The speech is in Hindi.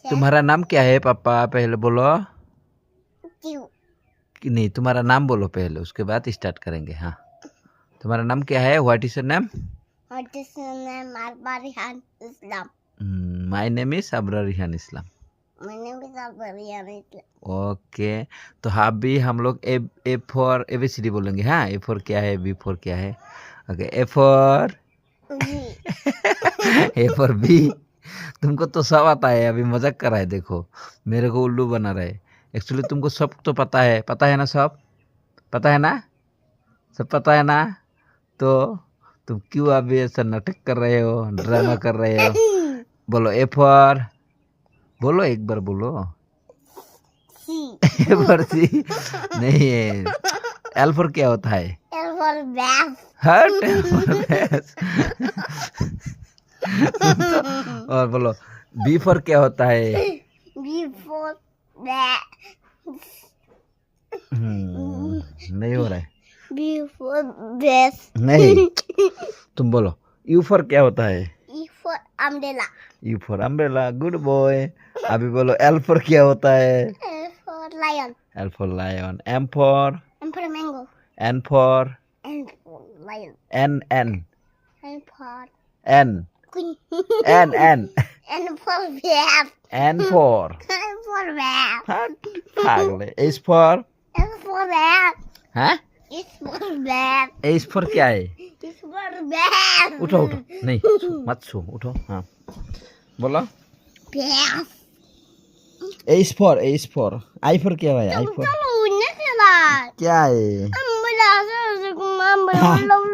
तुम्हारा नाम क्या है पापा? पहले बोलो। क्यों? कि नहीं, तुम्हारा नाम बोलो पहले, उसके बाद स्टार्ट करेंगे। हाँ, तुम्हारा नाम क्या है? What is your name? What is your name? Arbarihan Islam. My name is Abrar Rihan Islam. My name is Arbarihan Islam. Okay, तो हाँ भी हम लोग ए फॉर एबीसीडी बोलेंगे। हाँ, ए फॉर क्या है, बी फॉर क्या है? Okay, A for A for B. तुमको तो सब आता है, अभी मजाक कर रहा है। देखो मेरे को उल्लू बना रहा है। एक्चुअली तुमको सब तो पता है ना? सब पता है ना? सब पता है ना? तो तुम क्यों अभी ऐसा नाटक कर रहे हो, ड्रामा कर रहे हो? बोलो ए फॉर, बोलो एक बार बोलो। ए फॉर सी नहीं है। एल फॉर क्या होता है? L for bath. हट, एल फॉर भैंस। और बोलो बी फॉर क्या होता है? B for bat. नहीं हो रहा है। B for bath. नहीं, तुम बोलो यू फॉर क्या होता है? E for umbrella. You for umbrella, good boy. अभी बोलो एल फॉर क्या होता है? L for lion. L for lion. M for? M for mango. N for? N for lion. N N N for N queen. N N N for bath. N for? N for bath. पागल। S for? S for bath. हाँ, S for bath. S for क्या है? S for bath. उठो उठो, नहीं मत सो, उठो। हाँ बोलो Bath. S for I for क्या है? आई फॉर चलो ना चला क्या है? umbrella.